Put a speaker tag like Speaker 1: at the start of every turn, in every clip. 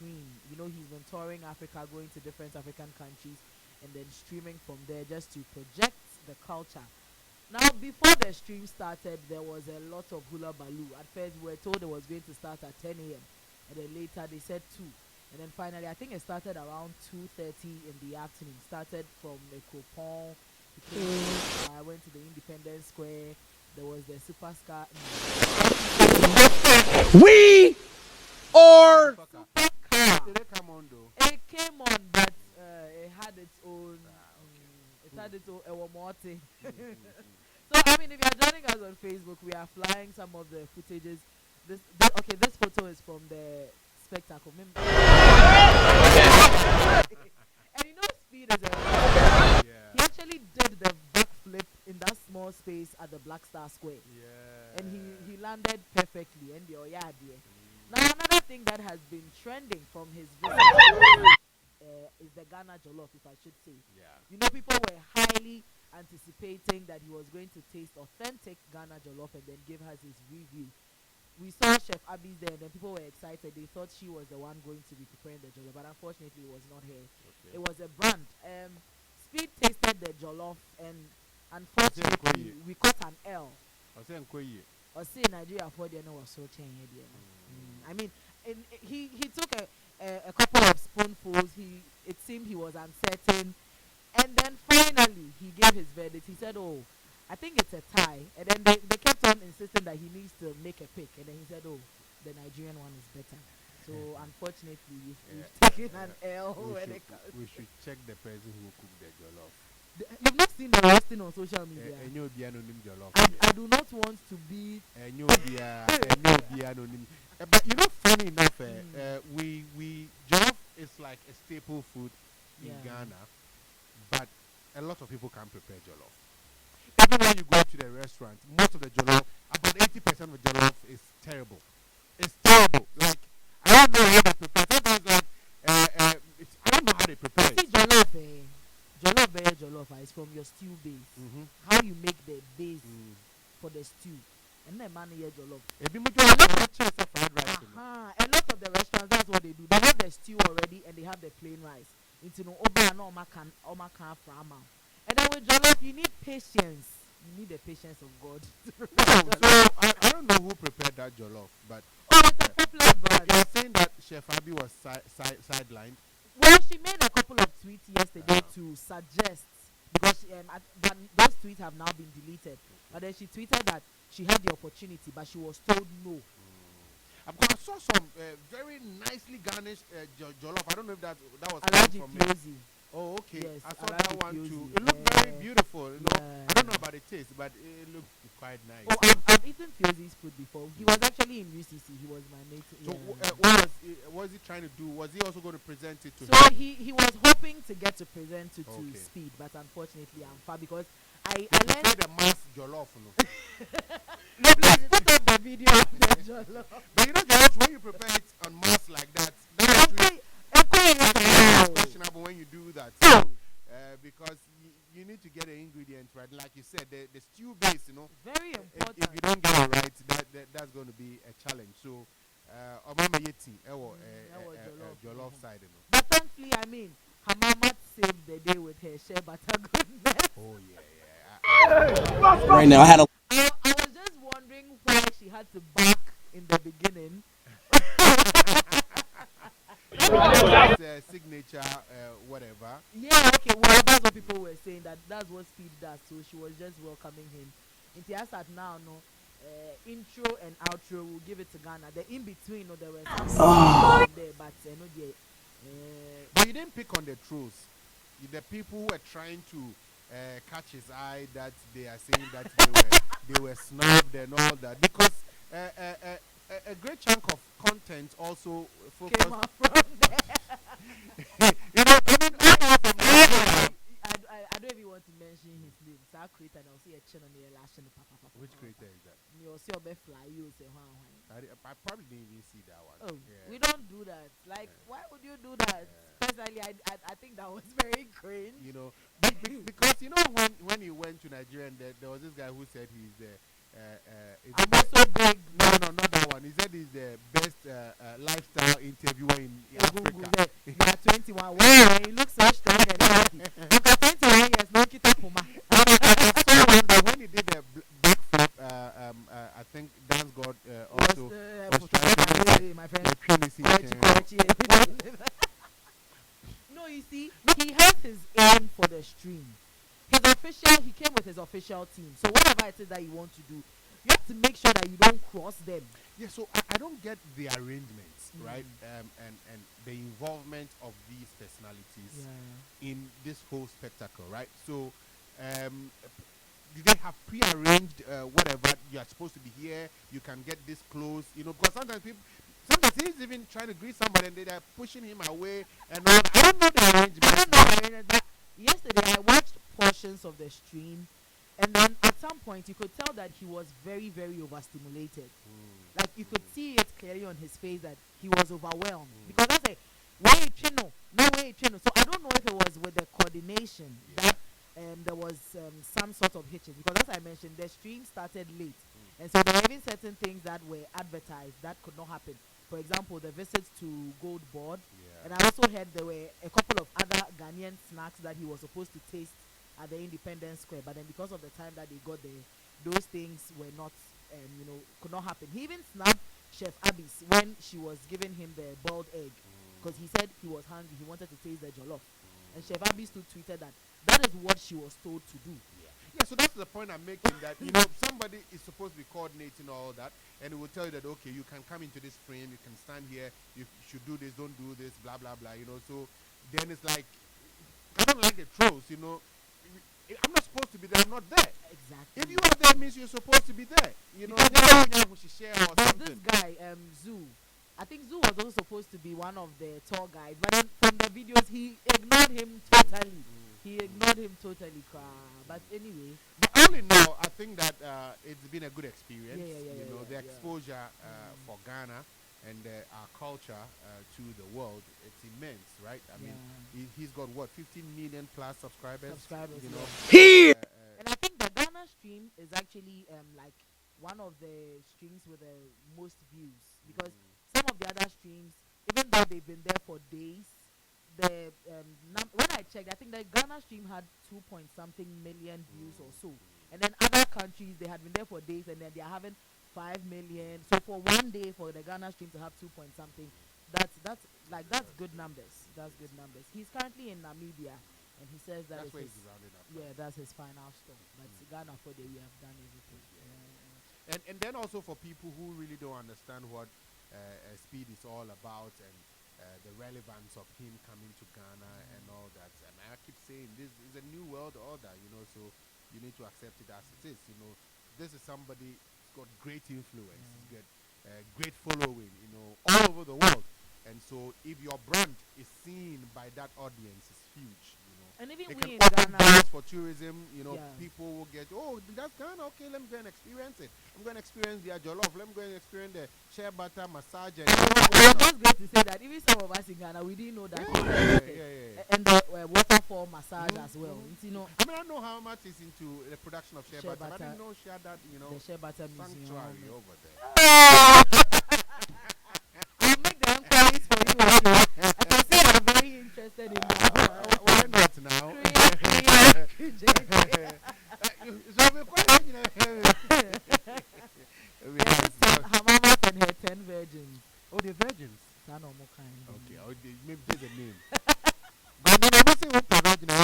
Speaker 1: stream. You know, he's been touring Africa, going to different African countries, and then streaming from there just to project the culture. Now, before the stream started, there was a lot of hula baloo. At first, we were told it was going to start at 10 a.m. And then later, they said 2. And then finally, I think it started around 2:30 in the afternoon. Started from Ekropon. I went to the Independence Square. There was the Super Scar.
Speaker 2: We or
Speaker 1: Super car.
Speaker 3: Did it come on though?
Speaker 1: It came on, but it had its own. It had its own ewamoti. So I mean, if you are joining us on Facebook, we are flying some of the footages. This photo is from the spectacle. And you know, Speed is a.
Speaker 3: Yeah.
Speaker 1: He actually did the backflip in that small space at the Black Star Square.
Speaker 3: Yeah.
Speaker 1: And he landed perfectly. And the Now another thing that has been trending from his visit is the Ghana Jollof, if I should say.
Speaker 3: Yeah.
Speaker 1: You know, people were highly anticipating that he was going to taste authentic Ghana Jollof and then give us his review. We saw Chef Abby's there, and then people were excited. They thought she was the one going to be preparing the jollof, but unfortunately, it was not her.
Speaker 3: Okay.
Speaker 1: It was a brand. Speed tasted the jollof, and unfortunately, we caught an L.
Speaker 3: I say Nkoye.
Speaker 1: Or say Nigeria for the no was so change. I mean, he took a couple of spoonfuls. It seemed he was uncertain, and then finally he gave his verdict. He said, "Oh, I think it's a tie." And then they kept on insisting that he needs to make a pick. And then he said, "Oh, the Nigerian one is better." So unfortunately, we've taken an L when it comes.
Speaker 3: We should check the person who cooked the jollof.
Speaker 1: You've not seen the roasting on social media. I do not want to be.
Speaker 3: But you know, funny enough, we jollof is like a staple food in Ghana, but a lot of people can't prepare jollof. Even when you go to the restaurant, most of the jollof, about 80% of the jollof is terrible. It's terrible. Like, I don't know how they prepare. Sometimes, like, I don't know how they prepare it.
Speaker 1: Jollof is from your stew base. How you make the base for the stew. And then man here jollof. A lot of the restaurants, that's what they do. They have the stew already and they have the plain rice. It's and then with jollof, you need patience. You need the patience of God.
Speaker 3: So I don't know who prepared that jollof, but
Speaker 1: it's a popular brand.
Speaker 3: You're saying that Chef Abby was sidelined.
Speaker 1: Well, she made a couple of tweets yesterday to suggest, because those tweets have now been deleted. But then she tweeted that she had the opportunity, but she was told no.
Speaker 3: I saw some very nicely garnished jollof. I don't know if that was from
Speaker 1: PLUZZ.
Speaker 3: Oh, okay.
Speaker 1: Yes,
Speaker 3: I saw that one
Speaker 1: PLUZZ.
Speaker 3: too. It looked very beautiful. You know? I don't know about the taste, but it looked quite nice.
Speaker 1: Oh, I've eaten PLUZZ's food before. He was actually in UCC. He was my mate.
Speaker 3: So what was he trying to do? Was he also going to present it to
Speaker 1: So
Speaker 3: her?
Speaker 1: he was hoping to get to present it to Speed, but unfortunately I'm far because I learned
Speaker 3: the mass jollof.
Speaker 1: No, please put up the video of the jollof.
Speaker 3: But you know, jollof, when you prepare it on mass like that, it's questionable when you do that. So, because you need to get the ingredients right. Like you said, the stew base, you know.
Speaker 1: Very important.
Speaker 3: If you don't get it right, that's going to be a challenge. So, jollof side, you know.
Speaker 1: But thankfully, I mean, her mama saved the day with her shea butter goodness.
Speaker 3: Oh, yeah.
Speaker 2: right now I had a.
Speaker 1: I was just wondering why she had to bark in the beginning.
Speaker 3: Signature, whatever.
Speaker 1: Yeah, okay. Well, that's what people were saying. That's what Speed does. So she was just welcoming him. In Tiasat now, no. Intro and outro, we'll give it to Ghana. The in between, no, there were some there, but
Speaker 3: but you didn't pick on the trolls. The people who were trying to catch his eye, that they are saying that they were snubbed and all that, because a great chunk of content also
Speaker 1: came out from there.
Speaker 3: You know,
Speaker 1: I don't even want to mention his name. So I created, I'll see a channel on the last channel.
Speaker 3: Which creator is that?
Speaker 1: You'll see a fly. You say,
Speaker 3: I probably didn't even see that one.
Speaker 1: Oh, yeah. We don't do that. Like, why would you do that? Personally, I think that was very cringe.
Speaker 3: You know, because you know when he went to Nigeria, and there was this guy who said he's
Speaker 1: I'm also big.
Speaker 3: No, not that one. He said he's the best lifestyle interviewer in Africa.
Speaker 1: You are 21. Wow, you look so strong and healthy. You got 21 years, no kita puma.
Speaker 3: I saw one that when he did the backflip, I think Dance God also was trying to
Speaker 1: my friend.
Speaker 3: the Trinity.
Speaker 1: No, you see, he has his aim for the stream. He came with his official team. So whatever it is that you want to do, you have to make sure that you don't cross them.
Speaker 3: Yeah, so I don't get the arrangements, right? And the involvement of these personalities in this whole spectacle, right? So, do they have pre-arranged whatever you are supposed to be here? You can get this close, because sometimes he's even trying to greet somebody and they're pushing him away and all. I don't know the arrangement.
Speaker 1: Yesterday, I watched portions of the stream, and then at some point you could tell that he was very, very overstimulated. Like you could see it clearly on his face that he was overwhelmed because I say, wait, Chino, no way, Chino. So I don't know if it was with the coordination that there was some sort of hitches because as I mentioned, the stream started late, and so there were even certain things that were advertised that could not happen. For example, the visits to Gold Board, and I also heard there were a couple of other Ghanaian snacks that he was supposed to taste at the Independence Square, but then because of the time that they got there, those things were not, could not happen. He even snapped Chef Abby's when she was giving him the boiled egg, because he said he was hungry, he wanted to taste the jollof, and Chef Abby still tweeted that is what she was told to do.
Speaker 3: Yeah, so that's the point I'm making, that somebody is supposed to be coordinating all that, and it will tell you that okay, you can come into this frame, you can stand here, you should do this, don't do this, blah blah blah, so then it's like I don't like the trolls, I'm not supposed to be there, I'm not there.
Speaker 1: Exactly.
Speaker 3: If you are there, means you're supposed to be there.
Speaker 1: But this guy, Zoo, I think Zoo was also supposed to be one of the tour guides, but then from the videos he ignored him totally. He ignored him totally, but anyway.
Speaker 3: But all in all, I think that it's been a good experience. The exposure for Ghana and our culture to the world, it's immense, right? I mean, he's got what, 15 million plus subscribers?
Speaker 2: Here!
Speaker 1: And I think the Ghana stream is actually like one of the streams with the most views, because some of the other streams, even though they've been there for days, when I checked, I think the Ghana stream had 2-point-something million views or so, and then other countries, they had been there for days and then they are having 5 million. So for one day for the Ghana stream to have 2-point-something, that's good numbers. That's good numbers. He's currently in Namibia, and he says that's where he's rounding up. Yeah, that's his final stop. But Ghana, for the we have done everything.
Speaker 3: And then also for people who really don't understand what speed is all about and the relevance of him coming to Ghana and all that. And I keep saying this is a new world order, so you need to accept it as it is. This is somebody who's got great influence, he's got great following, all over the world. And so if your brand is seen by that audience, it's huge.
Speaker 1: And even
Speaker 3: it
Speaker 1: we
Speaker 3: can
Speaker 1: in
Speaker 3: open
Speaker 1: Ghana,
Speaker 3: doors for tourism. People will get, that's Ghana. Okay, let me go and experience it. I'm going to experience their jollof. Let me go and experience the shea butter massage. And
Speaker 1: I'm just going to say that even some of us in Ghana, we didn't know that. And the waterfall massage as well.
Speaker 3: I mean, I know how much is into the production of shea butter. I didn't know she had that,
Speaker 1: the shea butter
Speaker 3: sanctuary over there.
Speaker 1: I'll make the inquiries for you. Okay? I can see you're very interested in that.
Speaker 3: Why not now?
Speaker 1: Her mama and her 10 virgins.
Speaker 3: Oh, the virgins.
Speaker 1: Okay,
Speaker 3: maybe there's a name. But I must say, a virgin. No,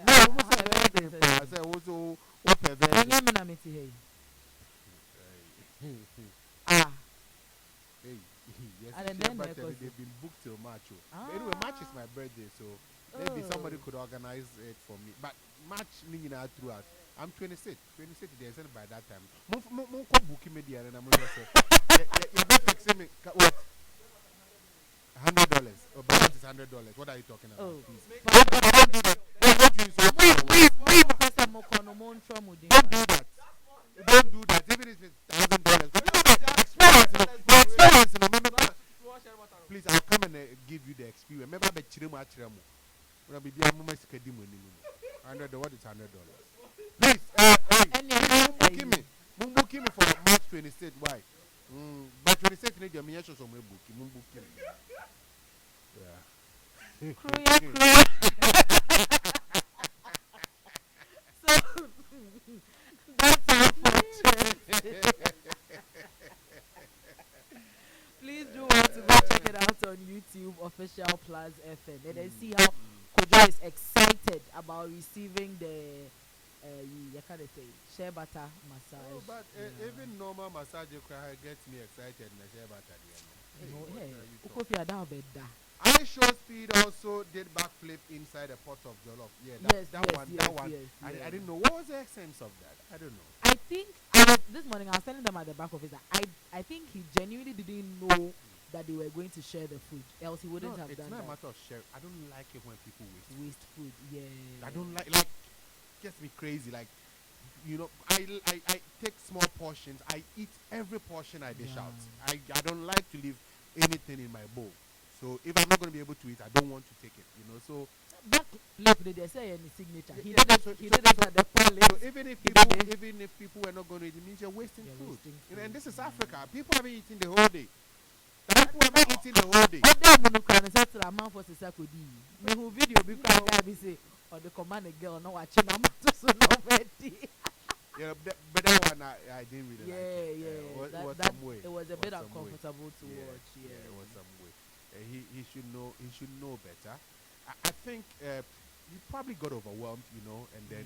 Speaker 3: I must say a virgin. I say, also, what a virgin.
Speaker 1: Ah.
Speaker 3: Yes,
Speaker 1: And then
Speaker 3: they've been booked till March. Anyway, March is my birthday, so maybe somebody could organize it for me. But March, throughout. I'm 26. 26 days, and by that time, booking media, and I'm going to say, me what? $100. Oh, but that is $100. What are you talking about? Don't do that. Don't do that. Even if it's $1,000. Experience. Please, I'll come and give you the experience. Remember the $100. What is $100? Please, Mumbuki me for March 26th. Why? But 26th, need your miniatures on my book. Mumbuki me. Yeah.
Speaker 1: So that's unfortunate. Please do want to go check it out on YouTube, official PLUZZ FM, and then see how Kojo is excited about receiving the you can't say shea butter massage.
Speaker 3: Oh, but even normal massage gets me excited. Na shea butter. iShowSpeed also did backflip inside a pot of jollof. Yeah, that one. I didn't know. What was the essence of that? I don't know.
Speaker 1: I think this morning I was telling them at the back of his. I think he genuinely didn't know that they were going to share the food. Else he wouldn't have done that.
Speaker 3: It's not a matter of share. I don't like it when people waste
Speaker 1: food. Yeah.
Speaker 3: I don't like gets me crazy. Like, you know, I take small portions. I eat every portion I dish out. I don't like to leave anything in my bowl. So if I'm not going to be able to eat, I don't want to take it. You know, so.
Speaker 1: But look, they say any signature. He did it at the palace.
Speaker 3: So even if people were not going to eat, it means you're wasting food. You know, and this is Africa. People haven't eaten the whole day. People haven't eaten the whole day.
Speaker 1: Video because or the command girl no watching so ready.
Speaker 3: Yeah, but that one I didn't really like it.
Speaker 1: It was a bit uncomfortable to watch. Yeah,
Speaker 3: it was some way. He should know better. I think he probably got overwhelmed, you know, and then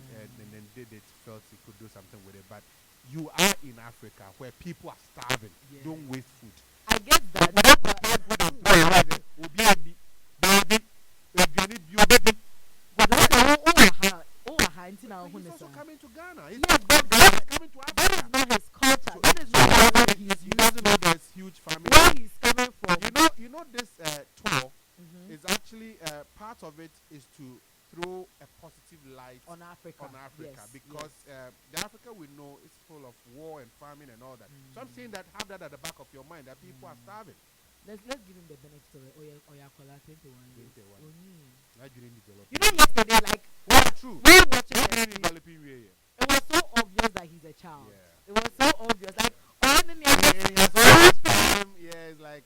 Speaker 3: felt he could do something with it. But you are in Africa where people are starving. Yeah. Don't waste food.
Speaker 1: I get that.
Speaker 3: He's also coming to Ghana. He's
Speaker 1: coming to Africa. That is not his culture. That is not what he's used to.
Speaker 3: There's huge family.
Speaker 1: Where he's coming from.
Speaker 3: You know this tour is actually part of it is to throw a positive light
Speaker 1: on Africa. Yes,
Speaker 3: because the Africa we know is full of war and famine and all that. So I'm saying that have that at the back of your mind that people are starving.
Speaker 1: Let's give him the benefit of it. Oyakola 21 years.
Speaker 3: You
Speaker 1: know yesterday, like
Speaker 3: true.
Speaker 1: We were watching it was so obvious that he's a child. Yeah. It was so obvious. Like
Speaker 3: it's like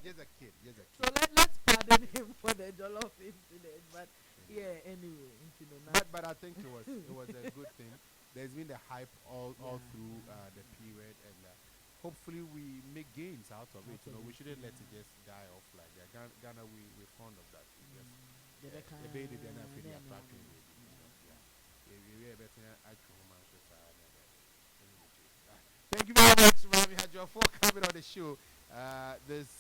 Speaker 3: Just a kid.
Speaker 1: So let's pardon him for the jollof incident. But yeah, anyway,
Speaker 3: but I think it was a good thing. There's been the hype all through the period, and hopefully we make gains out of it. You know, we shouldn't let it just die off like that. Ghana, we're fond of that. Thank you very much, Maame. Had your coming on the show. This